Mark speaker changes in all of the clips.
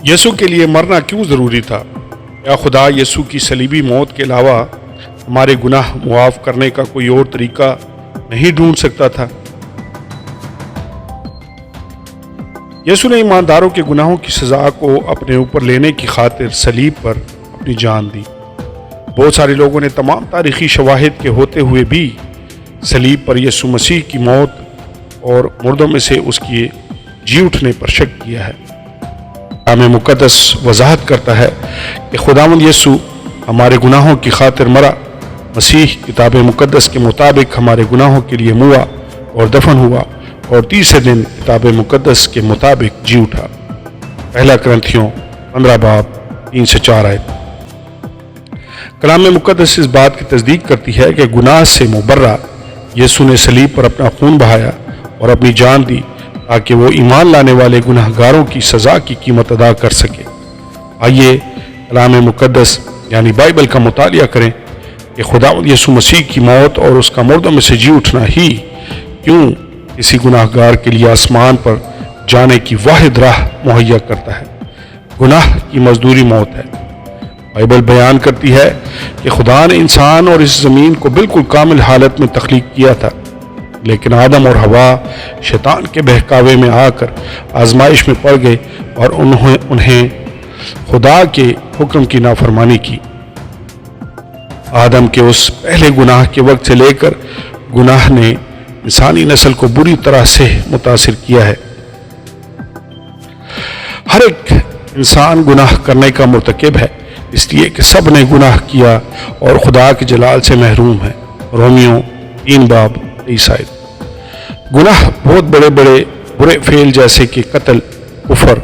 Speaker 1: یسوع کے لیے مرنا کیوں ضروری تھا؟ کیا خدا یسوع کی صلیبی موت کے علاوہ ہمارے گناہ معاف کرنے کا کوئی اور طریقہ نہیں ڈھونڈ سکتا تھا؟ یسوع نے ایمانداروں کے گناہوں کی سزا کو اپنے اوپر لینے کی خاطر صلیب پر اپنی جان دی۔ بہت سارے لوگوں نے تمام تاریخی شواہد کے ہوتے ہوئے بھی صلیب پر یسوع مسیح کی موت اور مردوں میں سے اس کے جی اٹھنے پر شک کیا ہے۔ کلام مقدس وضاحت کرتا ہے کہ خداوند یسوع ہمارے گناہوں کی خاطر مرا۔ مسیح کتاب مقدس کے مطابق ہمارے گناہوں کے لیے موا اور دفن ہوا اور تیسرے دن کتاب مقدس کے مطابق جی اٹھا۔ پہلا کرنتھیوں 15 باب 3 سے 4 آیت۔ کلام مقدس اس بات کی تصدیق کرتی ہے کہ گناہ سے مبرہ یسوع نے صلیب پر اپنا خون بہایا اور اپنی جان دی تاکہ وہ ایمان لانے والے گناہ گاروں کی سزا کی قیمت ادا کر سکے۔ آئیے کلام مقدس یعنی بائبل کا مطالعہ کریں کہ خداوند یسوع مسیح کی موت اور اس کا مردوں میں سے جی اٹھنا ہی کیوں کسی گناہ گار کے لیے آسمان پر جانے کی واحد راہ مہیا کرتا ہے۔ گناہ کی مزدوری موت ہے۔ بائبل بیان کرتی ہے کہ خدا نے انسان اور اس زمین کو بالکل کامل حالت میں تخلیق کیا تھا، لیکن آدم اور حوا شیطان کے بہکاوے میں آ کر آزمائش میں پڑ گئے اور انہیں خدا کے حکم کی نافرمانی کی۔ آدم کے اس پہلے گناہ کے وقت سے لے کر گناہ نے انسانی نسل کو بری طرح سے متاثر کیا ہے۔ ہر ایک انسان گناہ کرنے کا مرتکب ہے، اس لیے کہ سب نے گناہ کیا اور خدا کے جلال سے محروم ہے۔ رومیو 3 باب 23 آیت۔ گناہ بہت بڑے برے فعل جیسے کہ قتل، کفر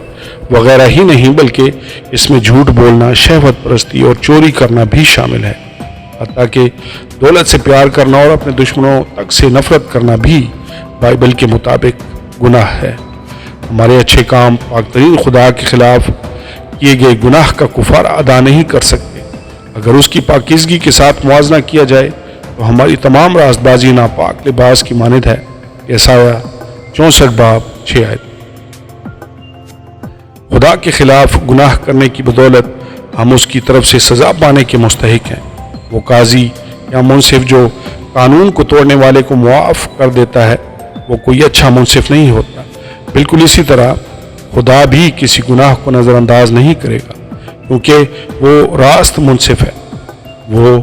Speaker 1: وغیرہ ہی نہیں، بلکہ اس میں جھوٹ بولنا، شہوت پرستی اور چوری کرنا بھی شامل ہے۔ حتیٰ کہ دولت سے پیار کرنا اور اپنے دشمنوں تک سے نفرت کرنا بھی بائبل کے مطابق گناہ ہے۔ ہمارے اچھے کام پاک ترین خدا کے خلاف کیے گئے گناہ کا کفارہ ادا نہیں کر سکتے۔ اگر اس کی پاکیزگی کے ساتھ موازنہ کیا جائے تو ہماری تمام راست بازی ناپاک لباس کی مانند ہے۔ یسایہ 64 باب 6 آیت۔ خدا کے خلاف گناہ کرنے کی بدولت ہم اس کی طرف سے سزا پانے کے مستحق ہیں۔ وہ قاضی یا منصف جو قانون کو توڑنے والے کو معاف کر دیتا ہے، وہ کوئی اچھا منصف نہیں ہوتا۔ بالکل اسی طرح خدا بھی کسی گناہ کو نظر انداز نہیں کرے گا، کیونکہ وہ راست منصف ہے۔ وہ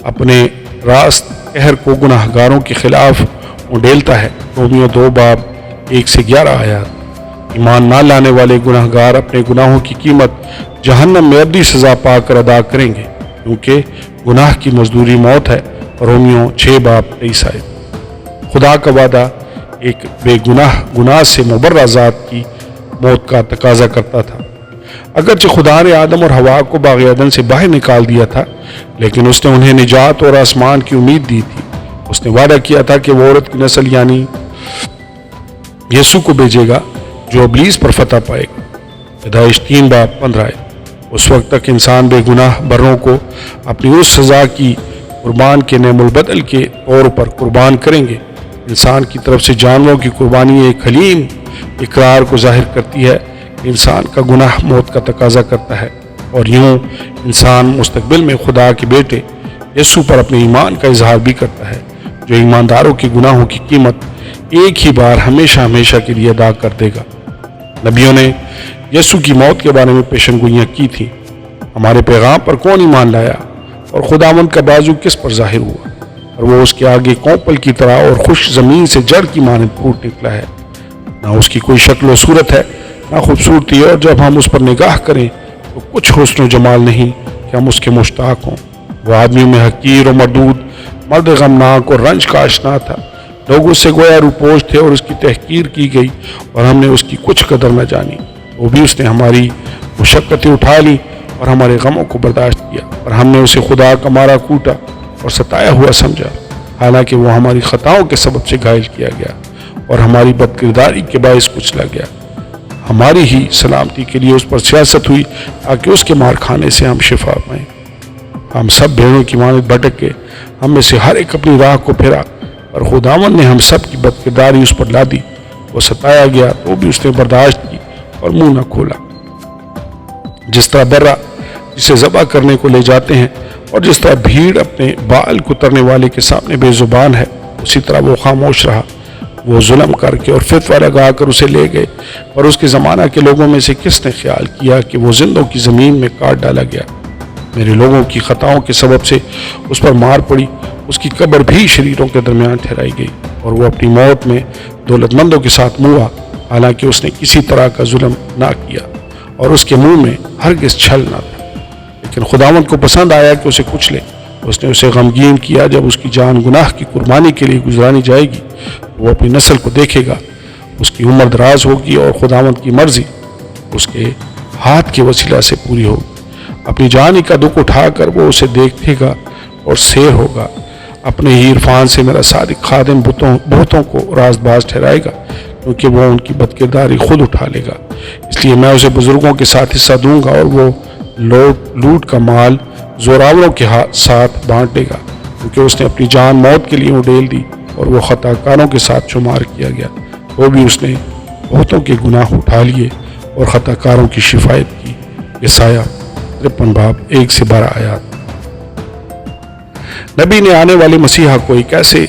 Speaker 1: اپنے راست قہر کو گناہ گاروں کے خلاف اڈیلتا ہے۔ رومیو 2 باب 1 سے 11 آیات۔ ایمان نہ لانے والے گناہ گار اپنے گناہوں کی قیمت جہنم میں ابدی سزا پا کر ادا کریں گے، کیونکہ گناہ کی مزدوری موت ہے۔ رومیو 6 باب 23 آیت۔ خدا کا وعدہ ایک بے گناہ سے مبرہ ذات کی موت کا تقاضا کرتا تھا۔ اگرچہ خدا نے آدم اور حوا کو باغ عدن سے باہر نکال دیا تھا، لیکن اس نے انہیں نجات اور آسمان کی امید دی تھی۔ اس نے وعدہ کیا تھا کہ وہ عورت کی نسل یعنی یسوع کو بھیجے گا جو ابلیس پر فتح پائے گا۔ پیدائش 3 باب 15 آیت۔ اس وقت تک انسان بے گناہ بروں کو اپنی اس سزا کی قربان کے نعم البدل کے طور پر قربان کریں گے۔ انسان کی طرف سے جانوروں کی قربانی ایک حلیم اقرار کو ظاہر کرتی ہے کہ انسان کا گناہ موت کا تقاضا کرتا ہے، اور یوں انسان مستقبل میں خدا کے بیٹے یسوع پر اپنے ایمان کا اظہار بھی کرتا ہے، جو ایمانداروں کے گناہوں کی قیمت ایک ہی بار ہمیشہ ہمیشہ کے لیے ادا کر دے گا۔ نبیوں نے یسوع کی موت کے بارے میں پیشن گوئیاں کی تھیں۔ ہمارے پیغام پر کون ایمان لایا اور خداوند کا بازو کس پر ظاہر ہوا، اور وہ اس کے آگے کوپل کی طرح اور خوش زمین سے جڑ کی مانند پھوٹ نکلا ہے۔ نہ اس کی کوئی شکل و صورت ہے، نہ خوبصورتی، اور جب ہم اس پر نگاہ کریں تو کچھ حسن و جمال نہیں کہ ہم اس کے مشتاق ہوں۔ وہ آدمیوں میں حقیر و مردود، مرد غمناک اور رنج کا آشنا تھا۔ لوگ اس سے گویا روپوش تھے اور اس کی تحقیر کی گئی، اور ہم نے اس کی کچھ قدر نہ جانی۔ وہ بھی اس نے ہماری مشقتیں اٹھا لی اور ہمارے غموں کو برداشت کیا، اور ہم نے اسے خدا کا مارا کوٹا اور ستایا ہوا سمجھا، حالانکہ وہ ہماری خطاؤں کے سبب سے گھائل کیا گیا اور ہماری بد کرداری کے باعث کچلا گیا۔ ہماری ہی سلامتی کے لیے اس پر سیاست ہوئی تاکہ اس کے مار کھانے سے ہم شفا پائیں۔ ہم سب بھیڑوں کی مانند بھٹک گئے، ہم میں سے ہر ایک اپنی راہ کو پھرا، اور خداوند نے ہم سب کی بد کرداری اس پر لا دی۔ وہ ستایا گیا تو بھی اس نے برداشت کی اور منہ نہ کھولا۔ جس طرح برا جسے ذبح کرنے کو لے جاتے ہیں اور جس طرح بھیڑ اپنے بال کترنے والے کے سامنے بے زبان ہے، اسی طرح وہ خاموش رہا۔ وہ ظلم کر کے اور فتویٰ لگا کر اسے لے گئے، اور اس کے زمانہ کے لوگوں میں سے کس نے خیال کیا کہ وہ زندوں کی زمین میں کاٹ ڈالا گیا؟ میرے لوگوں کی خطاؤں کے سبب سے اس پر مار پڑی، اس کی قبر بھی شریروں کے درمیان ٹھہرائی گئی، اور وہ اپنی موت میں دولت مندوں کے ساتھ موا، حالانکہ اس نے کسی طرح کا ظلم نہ کیا اور اس کے منہ میں ہرگز چھل نہ تھا۔ لیکن خداوند کو پسند آیا کہ اسے کچلے۔ اس نے اسے غمگین کیا۔ جب اس کی جان گناہ کی قربانی کے لیے گزرانی جائے گی تو وہ اپنی نسل کو دیکھے گا، اس کی عمر دراز ہوگی اور خداوند کی مرضی اس کے ہاتھ کے وسیلہ سے پوری ہوگی۔ اپنی جان ہی کا دکھ اٹھا کر وہ اسے دیکھے گا اور سیر ہوگا۔ اپنے ہی عرفان سے میرا صادق خادم بہتوں کو راست باز ٹھہرائے گا، کیونکہ وہ ان کی بدکرداری خود اٹھا لے گا۔ اس لیے میں اسے بزرگوں کے ساتھ حصہ دوں گا، اور وہ لوٹ کا مال زوراوروں کے ساتھ بانٹ لے گا، کیونکہ اس نے اپنی جان موت کے لیے اڈیل دی اور وہ خطا کاروں کے ساتھ شمار کیا گیا۔ تو بھی اس نے بہتوں کے گناہ اٹھا لیے اور خطا کاروں کی شفایت کی۔ یسایہ 53 باب 1 سے 12 آیات۔ نبی نے آنے والے مسیحا کو ایک ایسے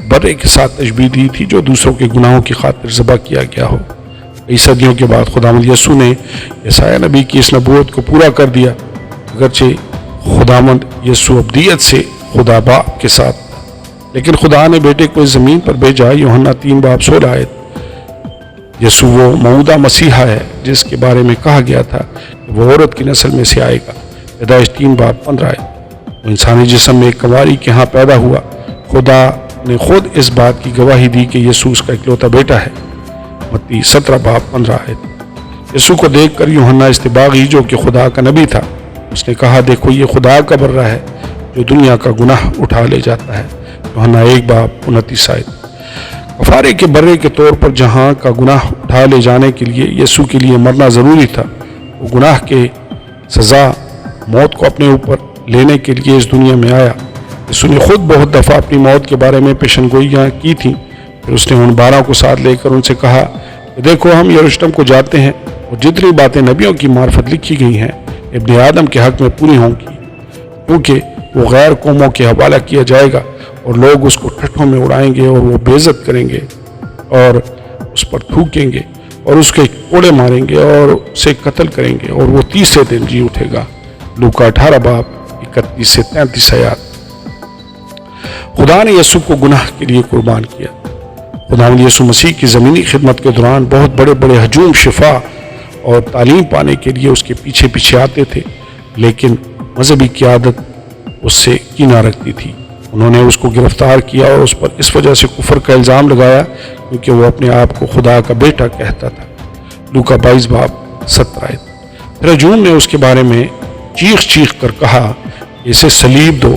Speaker 1: برے کے ساتھ تشبیہ دی تھی جو دوسروں کے گناہوں کی خاطر ذبح کیا گیا ہو۔ کئی صدیوں کے بعد خداوند یسوع نے یسایہ نبی کی اس نبوت کو پورا کر دیا۔ اگرچہ خداوند یسوع ابدیت سے خدا باپ کے ساتھ، لیکن خدا نے بیٹے کو اس زمین پر بھیجا۔ یوحنا 3 باب 16 آیت۔ یسوع وہ موعودہ مسیحا ہے جس کے بارے میں کہا گیا تھا کہ وہ عورت کی نسل میں سے آئے گا۔ پیدائش 3 باب 15 آیت۔ وہ انسانی جسم میں ایک کنواری کے ہاں پیدا ہوا۔ خدا نے خود اس بات کی گواہی دی کہ یسوع اس کا اکلوتا بیٹا ہے۔ متی 17 باب 15 آیت۔ یسوع کو دیکھ کر یوحنا استباغی جو کہ خدا کا نبی تھا، اس نے کہا، دیکھو یہ خدا کا برہ ہے جو دنیا کا گناہ اٹھا لے جاتا ہے۔ یوحنا 1 باب 29 آیت۔ کفارے کے برے کے طور پر جہاں کا گناہ اٹھا لے جانے کے لیے یسوع کے لیے مرنا ضروری تھا، وہ گناہ کے سزا موت کو اپنے اوپر لینے کے لیے اس دنیا میں آیا۔ یسوع نے خود بہت دفعہ اپنی موت کے بارے میں پیشن گوئیاں کی تھیں۔ پھر اس نے ان 12 کو ساتھ لے کر ان سے کہا کہ دیکھو ہم یروشلم کو جاتے ہیں، اور جتنی باتیں نبیوں کی معرفت لکھی گئی ہیں ابن آدم کے حق میں پوری ہوں گی، کیونکہ وہ غیر قوموں کے حوالہ کیا جائے گا اور لوگ اس کو ٹھٹھوں میں اڑائیں گے اور وہ بے عزت کریں گے اور اس پر تھوکیں گے اور اس کے کوڑے ماریں گے اور اسے قتل کریں گے، اور وہ تیسرے دن جی اٹھے گا۔ لوکا 18 باب 31 سے 33 آیات۔ خدا نے یسوع کو گناہ کے لیے قربان کیا۔ خداوند یسوع مسیح کی زمینی خدمت کے دوران بہت بڑے بڑے ہجوم شفا اور تعلیم پانے کے لیے اس کے پیچھے پیچھے آتے تھے، لیکن مذہبی قیادت اس سے کینہ رکھتی تھی۔ انہوں نے اس کو گرفتار کیا اور اس پر اس وجہ سے کفر کا الزام لگایا کیونکہ وہ اپنے آپ کو خدا کا بیٹا کہتا تھا۔ لوکا 22 باب 17 آیت۔ پھر ہجوم نے اس کے بارے میں چیخ کر کہا، اسے صلیب دو۔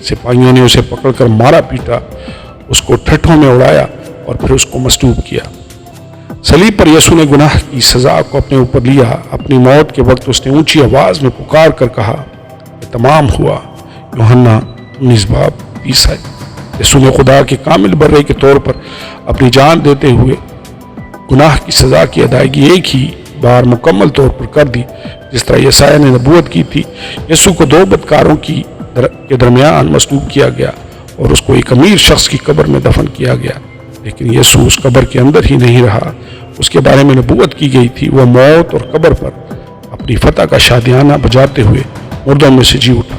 Speaker 1: سپاہیوں نے اسے پکڑ کر مارا پیٹا، اس کو ٹھٹھوں میں اڑایا اور پھر اس کو مصلوب کیا۔ صلیب پر یسوع نے گناہ کی سزا کو اپنے اوپر لیا۔ اپنی موت کے وقت اس نے اونچی آواز میں پکار کر کہا کہ تمام ہوا۔ یوحنا 19 باب 30 آیت۔ یسوع نے خدا کے کامل برے کے طور پر اپنی جان دیتے ہوئے گناہ کی سزا کی ادائیگی ایک ہی بار مکمل طور پر کر دی، جس طرح یسایہ نے نبوت کی تھی۔ یسوع کو 2 بدکاروں کے درمیان مصلوب کیا گیا اور اس کو ایک امیر شخص کی قبر میں دفن کیا گیا، لیکن یسوع اس قبر کے اندر ہی نہیں رہا۔ اس کے بارے میں نبوت کی گئی تھی، وہ موت اور قبر پر اپنی فتح کا شادیانہ بجاتے ہوئے مردوں میں سے جی اٹھا۔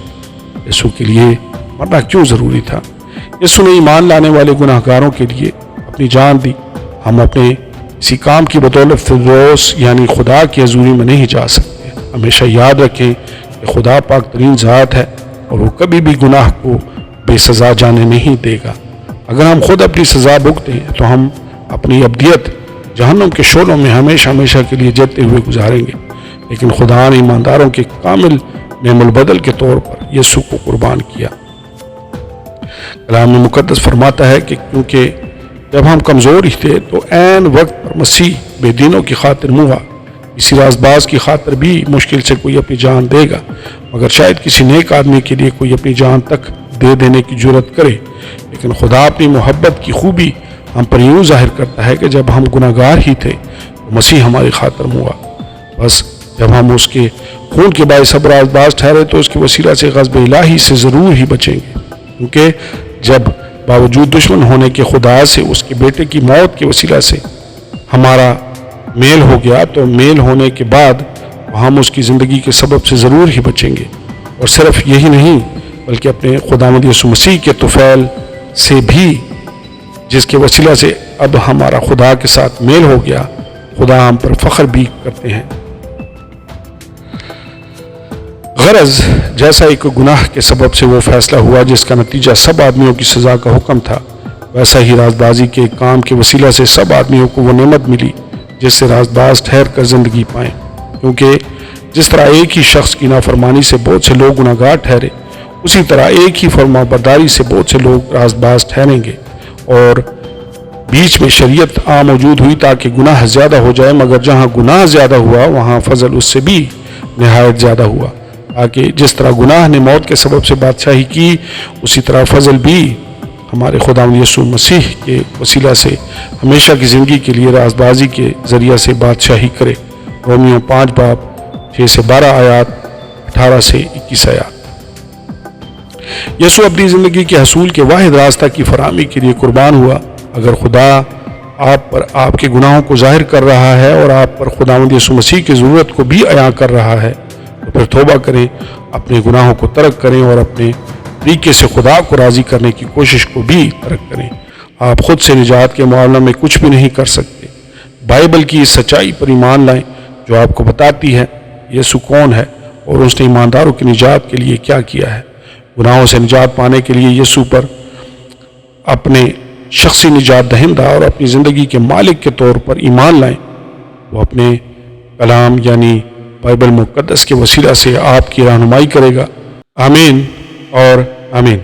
Speaker 1: یسوع کے لیے مرنا کیوں ضروری تھا؟ یسوع نے ایمان لانے والے گناہ گاروں کے لیے اپنی جان دی۔ ہم اپنے اسی کام کی بدولت فردوس یعنی خدا کی حضوری میں نہیں جا سکتے۔ ہمیشہ یاد رکھیں کہ خدا پاک ترین ذات ہے اور وہ کبھی بھی گناہ کو بے سزا جانے نہیں دے گا۔ اگر ہم خود اپنی سزا بھگتیں تو ہم اپنی ابدیت جہنم کے شعلوں میں ہمیشہ کے لیے جلتے ہوئے گزاریں گے، لیکن خدا نے ایمانداروں کے کامل نعم البدل کے طور پر یسوع کو قربان کیا۔ کلام مقدس فرماتا ہے کہ کیونکہ جب ہم کمزور ہی تھے تو عین وقت پر مسیح بے دینوں کی خاطر موا۔ کسی رازباز کی خاطر بھی مشکل سے کوئی اپنی جان دے گا، مگر شاید کسی نیک آدمی کے لیے کوئی اپنی جان تک دے دینے کی جرت کرے۔ لیکن خدا اپنی محبت کی خوبی ہم پر یوں ظاہر کرتا ہے کہ جب ہم گناہگار ہی تھے تو مسیح ہماری خاطر ہوا۔ بس جب ہم اس کے خون کے باعث ابراز باز ٹھہرے تو اس کے وسیلہ سے غضب الہی سے ضرور ہی بچیں گے، کیونکہ جب باوجود دشمن ہونے کے خدا سے اس کے بیٹے کی موت کے وسیلہ سے ہمارا میل ہو گیا تو میل ہونے کے بعد ہم اس کی زندگی کے سبب سے ضرور ہی بچیں گے۔ اور صرف یہی نہیں بلکہ اپنے خداوند یسوع مسیح کے طفیل سے بھی، جس کے وسیلہ سے اب ہمارا خدا کے ساتھ میل ہو گیا، خدا ہم پر فخر بھی کرتے ہیں۔ غرض جیسا ایک گناہ کے سبب سے وہ فیصلہ ہوا جس کا نتیجہ سب آدمیوں کی سزا کا حکم تھا، ویسا ہی رازدازی کے کام کے وسیلہ سے سب آدمیوں کو وہ نعمت ملی جس سے رازداز ٹھہر کر زندگی پائیں، کیونکہ جس طرح ایک ہی شخص کی نافرمانی سے بہت سے لوگ گناہگار ٹھہرے، اسی طرح ایک ہی فرما برداری سے بہت سے لوگ رازباز ٹھہریں گے۔ اور بیچ میں شریعت موجود ہوئی تاکہ گناہ زیادہ ہو جائے، مگر جہاں گناہ زیادہ ہوا وہاں فضل اس سے بھی نہایت زیادہ ہوا، تاکہ جس طرح گناہ نے موت کے سبب سے بادشاہی کی، اسی طرح فضل بھی ہمارے خداوند یسوع مسیح کے وسیلہ سے ہمیشہ کی زندگی کے لیے رازبازی کے ذریعہ سے بادشاہی کرے۔ رومیو 5 باب 6 سے 12 آیات، 18 سے 21 آیات۔ یسوع اپنی زندگی کے حصول کے واحد راستہ کی فراہمی کے لیے قربان ہوا۔ اگر خدا آپ پر آپ کے گناہوں کو ظاہر کر رہا ہے اور آپ پر خداوند یسوع مسیح کی ضرورت کو بھی عیاں کر رہا ہے تو پھر توبہ کریں، اپنے گناہوں کو ترک کریں اور اپنے طریقے سے خدا کو راضی کرنے کی کوشش کو بھی ترک کریں۔ آپ خود سے نجات کے معاملہ میں کچھ بھی نہیں کر سکتے۔ بائبل کی اس سچائی پر ایمان لائیں جو آپ کو بتاتی ہے یسوع کون ہے اور اس نے ایمانداروں کی نجات کے لیے کیا کیا ہے۔ گناہوں سے نجات پانے کے لیے یسوع پر اپنے شخصی نجات دہندہ اور اپنی زندگی کے مالک کے طور پر ایمان لائیں۔ وہ اپنے کلام یعنی بائبل مقدس کے وسیلہ سے آپ کی رہنمائی کرے گا۔ آمین اور آمین۔